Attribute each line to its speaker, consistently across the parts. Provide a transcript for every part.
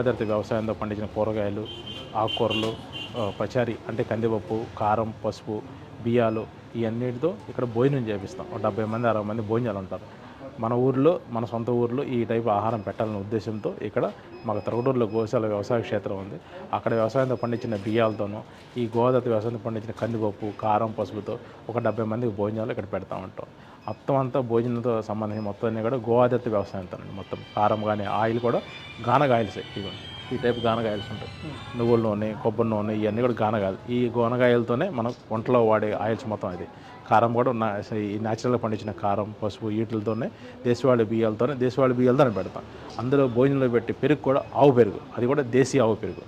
Speaker 1: ఆధారిత వ్యవసాయంతో పండించిన కూరగాయలు, ఆకుకూరలు, పచారీ అంటే కందిపప్పు, కారం, పసుపు, బియ్యాలు ఇవన్నిటితో ఇక్కడ భోజనం చేపిస్తాం. 70 మంది 60 మంది భోజనాలు ఉంటారు. మన ఊర్లో, మన సొంత ఊర్లో ఈ టైపు ఆహారం పెట్టాలనే ఉద్దేశంతో ఇక్కడ మాకు తరగడూరులో గోశాల వ్యవసాయ క్షేత్రం ఉంది. అక్కడ వ్యవసాయంతో పండించిన బియ్యాలతోనూ ఈ గోదావరి వ్యవసాయంతో పండించిన కందిపప్పు, కారం, పసుపుతో ఒక 70 మందికి భోజనాలు ఇక్కడ పెడతా ఉంటాం. మొత్తం అంతా భోజనంతో సంబంధించి మొత్తం అన్నీ కూడా గో ఆధారిత వ్యవసాయంతోనండి. మొత్తం కారం కానీ ఆయిల్ కూడా గానగ ఆయిల్సే. ఇవ్వండి ఈ టైప్ గానగ ఆయిల్స్ ఉంటాయి. నువ్వుల నూనె, కొబ్బరి నూనె ఇవన్నీ కూడా గానగాయలు. ఈ గానగాయలతోనే మనం వంటలో వాడే ఆయిల్స్ మొత్తం అది. కారం కూడా ఈ న్యాచురల్గా పండించిన కారం, పసుపు వీటితోనే దేశవాళీ బియ్యాలతోనే పెడతాం. అందులో భోజనంలో పెట్టి పెరుగు కూడా ఆవు పెరుగు, అది కూడా దేశీ ఆవు పెరుగు.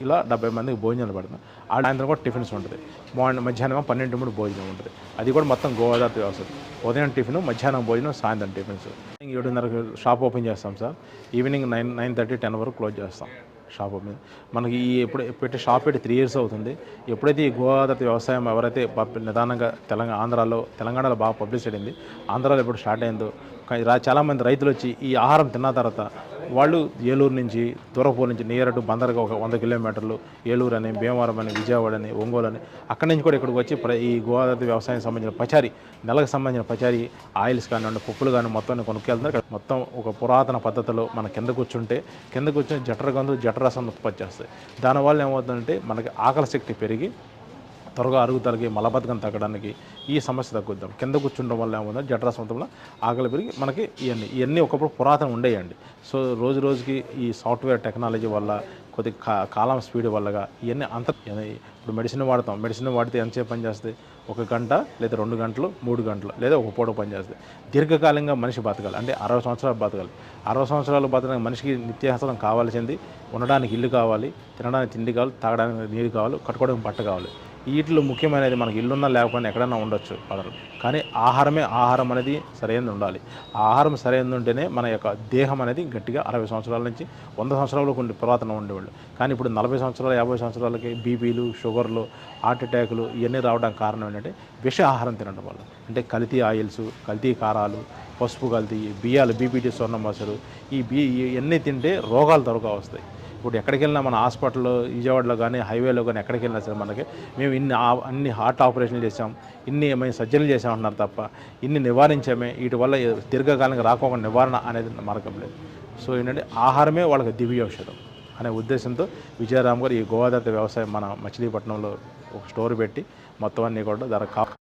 Speaker 1: ఇలా 70 మందికి భోజనాలు పెడతాం. సాయంత్రం కూడా టిఫిన్స్ ఉంటుంది. మధ్యాహ్నం 12 భోజనం ఉంటుంది. అది కూడా మొత్తం గోదావరి వ్యవసాయం. ఉదయం టిఫిన్, మధ్యాహ్నం భోజనం, సాయంత్రం టిఫిన్స్. 7:30 షాప్ ఓపెన్ చేస్తాం సార్. ఈవినింగ్ 9:30, 10 వరకు క్లోజ్ చేస్తాం షాప్ ఓపెన్. మనకి పెట్టి షాప్ పెట్టి 3 years అవుతుంది. ఎప్పుడైతే ఈ గోదావరి వ్యవసాయం ఎవరైతే నిదానంగా తెలంగాణలో బాగా పబ్లిష్ అయింది, ఆంధ్రాలో ఎప్పుడు స్టార్ట్ అయిందో చాలామంది రైతులు వచ్చి ఈ ఆహారం తిన్న తర్వాత వాళ్ళు ఏలూరు నుంచి, దూరపూర్ నుంచి నియర్ టు బందర్గా ఒక 100 కిలోమీటర్లు ఏలూరు అని, భీమవరం అని, విజయవాడ అని, ఒంగోలు అని అక్కడి నుంచి కూడా ఇక్కడికి వచ్చి ఈ గోదావరి వ్యవసాయం సంబంధించిన పచారీ, నెలకు సంబంధించిన పచారీ ఆయిల్స్ కానివ్వండి, పప్పులు కానీ మొత్తం కొనుక్కెళ్తున్నారు. మొత్తం ఒక పురాతన పద్ధతిలో మన కింద కూర్చొని జఠరసం ఉత్పత్తి చేస్తాయి. దానివల్ల ఏమవుతుందంటే మనకి ఆకలి శక్తి పెరిగి త్వరగా అరుగుదలకి, మలబద్ధకం తగ్గడానికి ఈ సమస్య తగ్గుద్దాం. కింద కూర్చుండడం వల్ల ఏమవుతుంది, జఠరసంలో ఆకలి పెరిగి మనకి ఇవన్నీ ఒకప్పుడు పురాతనం ఉండేయండి. సో రోజుకి ఈ సాఫ్ట్వేర్ టెక్నాలజీ వల్ల, కొద్ది కాలం స్పీడ్ వల్లగా ఇవన్నీ ఇప్పుడు మెడిసిన్ వాడతాం. మెడిసిన్ వాడితే ఎంతసేపు పనిచేస్తుంది? 1 గంట లేదా 2 గంటలు, 3 గంటలు లేదా ఒక పూట పనిచేస్తుంది. దీర్ఘకాలంగా మనిషి బతకాలి అంటే 60 సంవత్సరాలు బతకాలి. 60 సంవత్సరాలు బతకడానికి మనిషికి నిత్యావసరం కావాల్సింది ఉండడానికి ఇల్లు కావాలి, తినడానికి తిండి కావాలి, తాగడానికి నీరు కావాలి, కట్టుకోవడానికి బట్ట కావాలి. వీటిలో ముఖ్యమైనది మనకి ఇల్లున్నా లేకపోయినా ఎక్కడైనా ఉండొచ్చు పదాలు, కానీ ఆహారం అనేది సరైనది ఉండాలి. ఆ ఆహారం సరైనది ఉంటేనే మన యొక్క దేహం అనేది గట్టిగా 60 సంవత్సరాల నుంచి 100 సంవత్సరాలు కొన్ని పురాతనం ఉండేవాళ్ళు. కానీ ఇప్పుడు 40 సంవత్సరాలు 50 సంవత్సరాలకి బీపీలు, షుగర్లు, హార్ట్ అటాకులు ఇవన్నీ రావడానికి కారణం ఏంటంటే విష ఆహారం తినడం వల్ల. అంటే కల్తీ ఆయిల్స్, కల్తీ కారాలు, పసుపు కల్తీ, బియ్యాలు, బీపీటీ, స్వర్ణ మసలు ఇవన్నీ తింటే రోగాలు త్వరగా వస్తాయి. ఇప్పుడు ఎక్కడికి వెళ్ళినా మన హాస్పిటల్లో, విజయవాడలో కానీ, హైవేలో కానీ ఎక్కడికి వెళ్ళినా సరే మనకి మేము అన్ని హార్ట్ ఆపరేషన్లు చేసాం, మేము సర్జరీలు చేసామంటున్నారు తప్ప ఇన్ని నివారించామే, వీటి వల్ల దీర్ఘకాలంగా రాకోకుండా నివారణ అనేది మార్గం లేదు. సో ఏంటంటే ఆహారమే వాళ్ళకి దివ్య ఔషధం అనే ఉద్దేశంతో విజయరామ్ గారు ఈ గోదావరి వ్యవసాయం మన మచిలీపట్నంలో ఒక స్టోర్ పెట్టి మొత్తం అన్నీ కూడా